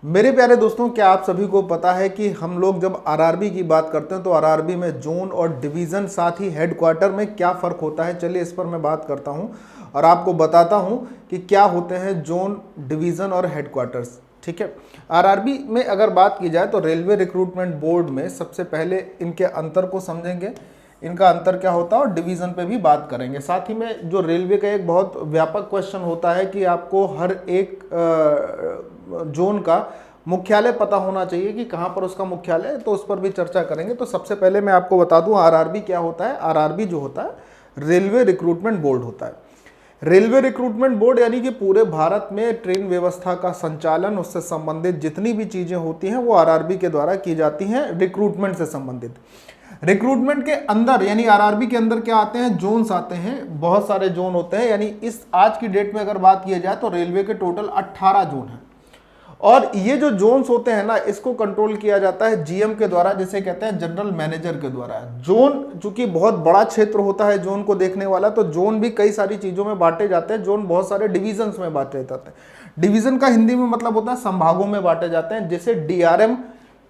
मेरे प्यारे दोस्तों, क्या आप सभी को पता है कि हम लोग जब आरआरबी की बात करते हैं तो आरआरबी में जोन और डिवीज़न साथ ही हेडक्वार्टर में क्या फ़र्क होता है, चलिए इस पर मैं बात करता हूं और आपको बताता हूं कि क्या होते हैं जोन, डिवीज़न और हेडक्वार्टर्स। ठीक है, आरआरबी में अगर बात की जाए तो रेलवे रिक्रूटमेंट बोर्ड में सबसे पहले इनके अंतर को समझेंगे, इनका अंतर क्या होता है और डिवीज़न पे भी बात करेंगे। साथ ही में जो रेलवे का एक बहुत व्यापक क्वेश्चन होता है कि आपको हर एक जोन का मुख्यालय पता होना चाहिए कि कहाँ पर उसका मुख्यालय है, तो उस पर भी चर्चा करेंगे। तो सबसे पहले मैं आपको बता दूं आरआरबी क्या होता है। आरआरबी जो होता है रेलवे रिक्रूटमेंट बोर्ड होता है। रेलवे रिक्रूटमेंट बोर्ड यानी कि पूरे भारत में ट्रेन व्यवस्था का संचालन, उससे संबंधित जितनी भी चीज़ें होती हैं वो आरआरबी के द्वारा की जाती हैं, रिक्रूटमेंट से संबंधित। रिक्रूटमेंट के अंदर यानी आरआरबी के अंदर क्या आते हैं, जोन्स आते हैं, बहुत सारे जोन होते हैं। यानी इस आज की डेट में अगर बात की जाए तो रेलवे के टोटल 18 जोन हैं और ये जो जोन्स होते हैं ना, इसको कंट्रोल किया जाता है जीएम के द्वारा, जिसे कहते हैं जनरल मैनेजर के द्वारा। जोन चूंकि बहुत बड़ा क्षेत्र होता है जोन को देखने वाला, तो जोन भी कई सारी चीज़ों में बांटे जाते हैं। जोन बहुत सारे डिविजन्स में बांटे जाते हैं। डिवीजन का हिंदी में मतलब होता है संभागों में बांटे जाते हैं, जिसे डीआरएम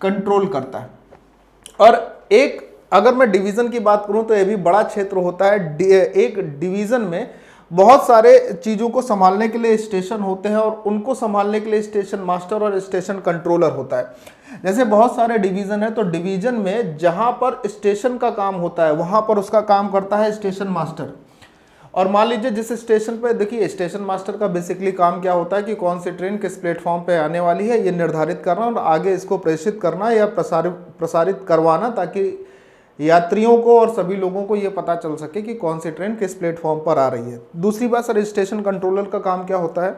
कंट्रोल करता है। और एक अगर मैं डिवीजन की बात करूं तो यह भी बड़ा क्षेत्र होता है। एक डिवीजन में बहुत सारे चीज़ों को संभालने के लिए स्टेशन होते हैं और उनको संभालने के लिए स्टेशन मास्टर और स्टेशन कंट्रोलर होता है। जैसे बहुत सारे डिवीज़न है तो डिवीज़न में जहाँ पर स्टेशन का काम होता है वहाँ पर उसका काम करता है स्टेशन मास्टर। और मान लीजिए जिस स्टेशन पे, देखिए स्टेशन मास्टर का बेसिकली काम क्या होता है कि कौन सी ट्रेन किस प्लेटफॉर्म पे आने वाली है ये निर्धारित करना और आगे इसको प्रेषित करना या प्रसारित करवाना, ताकि यात्रियों को और सभी लोगों को ये पता चल सके कि कौन सी ट्रेन किस प्लेटफॉर्म पर आ रही है। दूसरी बात, सर स्टेशन कंट्रोलर का काम क्या होता है,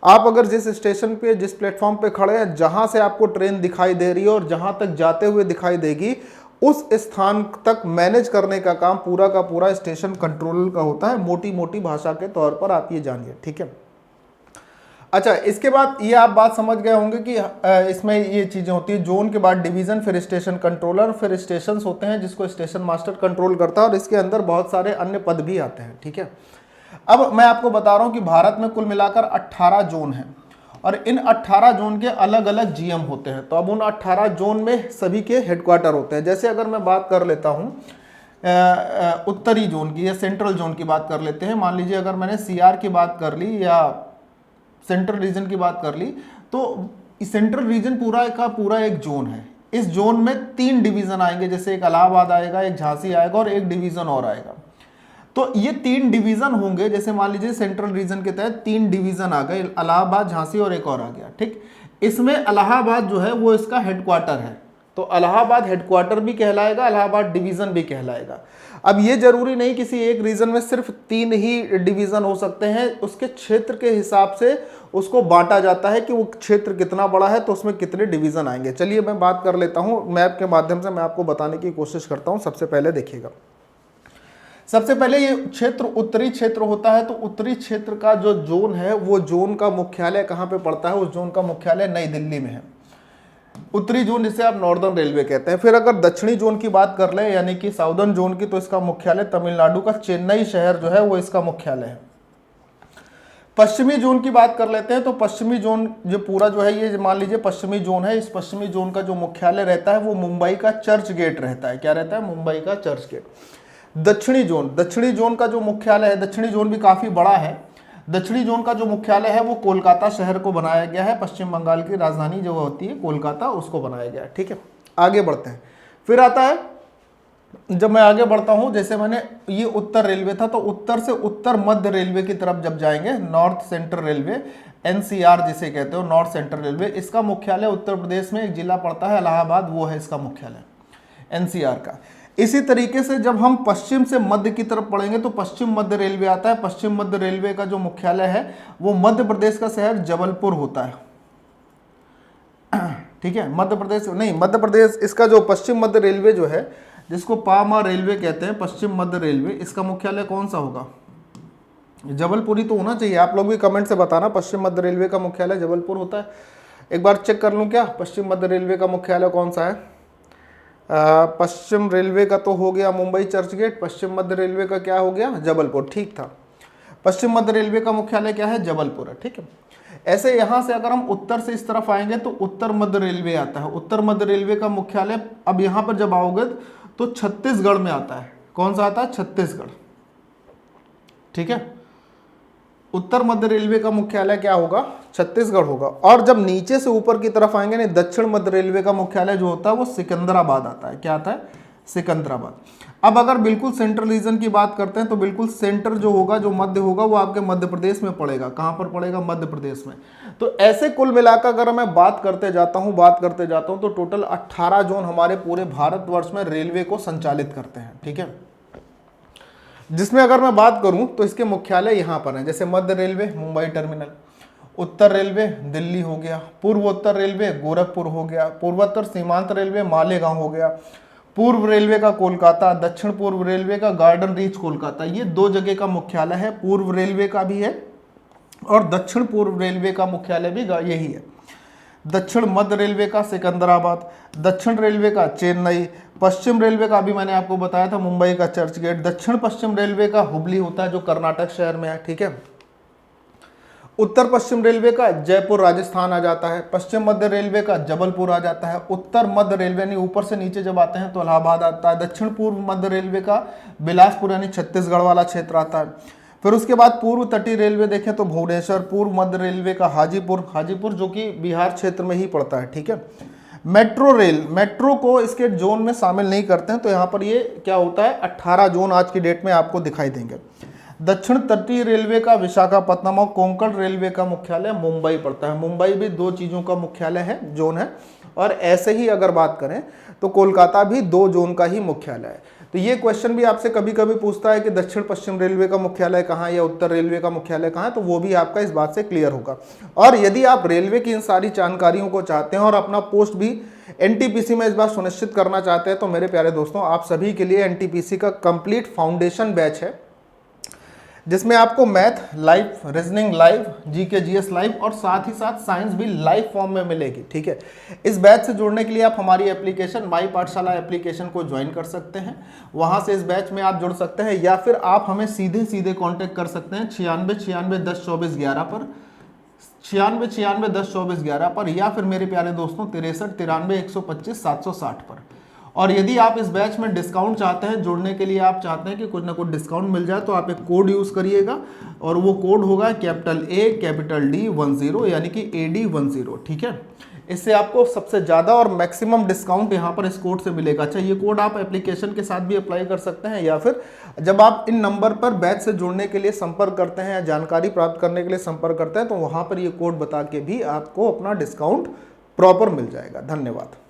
आप अगर जिस स्टेशन पे जिस प्लेटफॉर्म पे खड़े हैं, जहां से आपको ट्रेन दिखाई दे रही है और जहां तक जाते हुए दिखाई देगी, उस स्थान तक मैनेज करने का काम पूरा का पूरा स्टेशन कंट्रोलर का होता है। मोटी मोटी भाषा के तौर पर आप ये जानिए, ठीक है। अच्छा, इसके बाद ये आप बात समझ गए होंगे कि इसमें ये चीज़ें होती है। जोन के बाद डिवीज़न, फिर स्टेशन कंट्रोलर, फिर स्टेशंस होते हैं जिसको स्टेशन मास्टर कंट्रोल करता है और इसके अंदर बहुत सारे अन्य पद भी आते हैं, ठीक है। अब मैं आपको बता रहा हूँ कि भारत में कुल मिलाकर 18 जोन हैं और इन 18 जोन के अलग अलग जीएम होते हैं। तो अब उन 18 जोन में सभी के हेडक्वार्टर होते हैं। जैसे अगर मैं बात कर लेता हूँ उत्तरी जोन की या सेंट्रल जोन की बात कर लेते हैं। मान लीजिए अगर मैंने सीआर की बात कर ली या सेंट्रल रीजन की बात कर ली, तो सेंट्रल रीजन पूरा का पूरा एक जोन है। इस जोन में 3 डिवीजन आएंगे, जैसे एक इलाहाबाद आएगा, एक झांसी आएगा और एक डिवीजन और आएगा। तो ये 3 डिवीजन होंगे। जैसे मान लीजिए सेंट्रल रीजन के तहत 3 डिवीजन आ गए, इलाहाबाद, झांसी और एक और आ गया, ठीक। इसमें इलाहाबाद जो है वो इसका हेडक्वार्टर है, तो इलाहाबाद हेडक्वार्टर भी कहलाएगा, इलाहाबाद डिवीजन भी कहलाएगा। अब ये जरूरी नहीं किसी एक रीजन में सिर्फ 3 ही डिवीजन हो सकते हैं, उसके क्षेत्र के हिसाब से उसको बांटा जाता है कि वो क्षेत्र कितना बड़ा है तो उसमें कितने डिवीजन आएंगे। चलिए मैं बात कर लेता हूं, मैप के माध्यम से मैं आपको बताने की कोशिश करता हूं। सबसे पहले देखिएगा, सबसे पहले ये क्षेत्र उत्तरी क्षेत्र होता है। तो उत्तरी क्षेत्र का जो जोन है वो जोन का मुख्यालय कहाँ पे पड़ता है, उस जोन का मुख्यालय नई दिल्ली में है। उत्तरी जोन जिसे आप नॉर्दर्न रेलवे कहते हैं। फिर अगर दक्षिणी जोन की बात कर लें यानी कि साउदर्न जोन की, तो इसका मुख्यालय तमिलनाडु का चेन्नई शहर जो है वो इसका मुख्यालय है। पश्चिमी जोन की बात कर लेते हैं। तो पश्चिमी जोन जो पूरा जो है, ये मान लीजिए पश्चिमी जोन है, इस पश्चिमी जोन का जो मुख्यालय रहता है वो मुंबई का चर्च गेट रहता है। क्या रहता है? मुंबई का चर्च गेट। दक्षिणी जोन का जो मुख्यालय है, दक्षिणी जोन भी काफी बड़ा है। दक्षिणी जोन का जो मुख्यालय है वो कोलकाता शहर को बनाया गया है। पश्चिम बंगाल की राजधानी जो होती है कोलकाता, उसको बनाया गया है, ठीक है। आगे बढ़ते हैं। फिर आता है, जब मैं आगे बढ़ता हूं, जैसे मैंने ये उत्तर रेलवे था, तो उत्तर से उत्तर मध्य रेलवे की तरफ जब जाएंगे, नॉर्थ सेंट्रल रेलवे, एनसीआर जिसे कहते हो, नॉर्थ सेंट्रल रेलवे, इसका मुख्यालय उत्तर प्रदेश में एक जिला पड़ता है इलाहाबाद, वो है इसका मुख्यालय एनसीआर का। इसी तरीके से जब हम पश्चिम से मध्य की तरफ पढ़ेंगे तो पश्चिम मध्य रेलवे आता है। पश्चिम मध्य रेलवे का जो मुख्यालय है वो मध्य प्रदेश का शहर जबलपुर होता है, ठीक है। मध्य प्रदेश, इसका जो पश्चिम मध्य रेलवे जो है, जिसको पामा रेलवे कहते हैं, पश्चिम मध्य रेलवे, इसका मुख्यालय कौन सा होगा? जबलपुर ही तो होना चाहिए। आप लोग भी कमेंट से बताना, पश्चिम मध्य रेलवे का मुख्यालय जबलपुर होता है। एक बार चेक कर लूँ क्या, पश्चिम मध्य रेलवे का मुख्यालय कौन सा है? पश्चिम रेलवे का तो हो गया मुंबई चर्च गेट, पश्चिम मध्य रेलवे का क्या हो गया? जबलपुर, ठीक था। पश्चिम मध्य रेलवे का मुख्यालय क्या है? जबलपुर है, ठीक है। ऐसे यहाँ से अगर हम उत्तर से इस तरफ आएंगे तो उत्तर मध्य रेलवे आता है। उत्तर मध्य रेलवे का मुख्यालय अब यहाँ पर जब आओगे तो छत्तीसगढ़ में आता है। कौन सा आता है? छत्तीसगढ़। ठीक है, उत्तर मध्य रेलवे का मुख्यालय क्या होगा? छत्तीसगढ़ होगा। और जब नीचे से ऊपर की तरफ आएंगे नहीं, दक्षिण मध्य रेलवे का मुख्यालय जो होता है वो सिकंदराबाद आता है। क्या आता है? सिकंदराबाद। अब अगर बिल्कुल सेंट्रल रीजन की बात करते हैं तो बिल्कुल सेंटर जो होगा, जो मध्य होगा, वो आपके मध्य प्रदेश में पड़ेगा। कहाँ पर पड़ेगा? मध्य प्रदेश में। तो ऐसे कुल मिलाकर अगर मैं बात करते जाता हूँ तो टोटल 18 जोन हमारे पूरे भारतवर्ष में रेलवे को संचालित करते हैं। ठीक है, जिसमें अगर मैं बात करूं तो इसके मुख्यालय यहाँ पर हैं, जैसे मध्य रेलवे मुंबई टर्मिनल, उत्तर रेलवे दिल्ली हो गया, पूर्वोत्तर रेलवे गोरखपुर हो गया, पूर्वोत्तर सीमांत रेलवे मालेगांव हो गया, पूर्व रेलवे का कोलकाता, दक्षिण पूर्व रेलवे का गार्डन रीच कोलकाता। ये 2 जगह का मुख्यालय है। पूर्व रेलवे का भी है और दक्षिण पूर्व रेलवे का मुख्यालय भी यही है। दक्षिण मध्य रेलवे का सिकंदराबाद, दक्षिण रेलवे का चेन्नई, पश्चिम रेलवे का अभी मैंने आपको बताया था मुंबई का चर्च गेट, दक्षिण पश्चिम रेलवे का हुबली होता है जो कर्नाटक शहर में है। ठीक है, उत्तर पश्चिम रेलवे का जयपुर राजस्थान आ जाता है, पश्चिम मध्य रेलवे का जबलपुर आ जाता है, उत्तर मध्य रेलवे यानी ऊपर से नीचे जब आते हैं तो इलाहाबाद आता है, दक्षिण पूर्व मध्य रेलवे का बिलासपुर यानी छत्तीसगढ़ वाला क्षेत्र आता है। फिर उसके बाद पूर्व तटीय रेलवे देखें तो भुवनेश्वर, पूर्व मध्य रेलवे का हाजीपुर जो कि बिहार क्षेत्र में ही पड़ता है। ठीक है, मेट्रो रेल, मेट्रो को इसके जोन में शामिल नहीं करते हैं, तो यहाँ पर ये क्या होता है? 18 जोन आज की डेट में आपको दिखाई देंगे। दक्षिण तटीय रेलवे का विशाखापत्तनम और कोंकण रेलवे का मुख्यालय मुंबई पड़ता है। मुंबई भी 2 चीज़ों का मुख्यालय है, जोन है। और ऐसे ही अगर बात करें तो कोलकाता भी 2 जोन का ही मुख्यालय है। तो ये क्वेश्चन भी आपसे कभी कभी पूछता है कि दक्षिण पश्चिम रेलवे का मुख्यालय कहाँ है या उत्तर रेलवे का मुख्यालय कहाँ है, तो वो भी आपका इस बात से क्लियर होगा। और यदि आप रेलवे की इन सारी जानकारियों को चाहते हैं और अपना पोस्ट भी एनटीपीसी में इस बार सुनिश्चित करना चाहते हैं, तो मेरे प्यारे दोस्तों, आप सभी के लिए एनटीपीसी का कंप्लीट फाउंडेशन बैच है, जिसमें आपको math live, reasoning live, GK GS live और साथ ही साथ साइंस भी लाइव फॉर्म में मिलेगी। ठीक है, इस बैच से जुड़ने के लिए आप हमारी एप्लीकेशन माई पाठशाला एप्लीकेशन को ज्वाइन कर सकते हैं। वहां से इस बैच में आप जुड़ सकते हैं, या फिर आप हमें सीधे कांटेक्ट कर सकते हैं 96 96 10 24 11 पर, 96 96 10 24 11 पर, या फिर मेरे प्यारे दोस्तों 63 93 125 760 पर। और यदि आप इस बैच में डिस्काउंट चाहते हैं, जुड़ने के लिए आप चाहते हैं कि कुछ ना कुछ डिस्काउंट मिल जाए, तो आप एक कोड यूज़ करिएगा और वो कोड होगा कैपिटल D 10 यानी कि AD10। ठीक है, इससे आपको सबसे ज़्यादा और मैक्सिमम डिस्काउंट यहाँ पर इस कोड से मिलेगा। अच्छा, ये कोड आप एप्लीकेशन के साथ भी अप्लाई कर सकते हैं, या फिर जब आप इन नंबर पर बैच से जुड़ने के लिए संपर्क करते हैं या जानकारी प्राप्त करने के लिए संपर्क करते हैं, तो वहाँ पर ये कोड बता के भी आपको अपना डिस्काउंट प्रॉपर मिल जाएगा। धन्यवाद।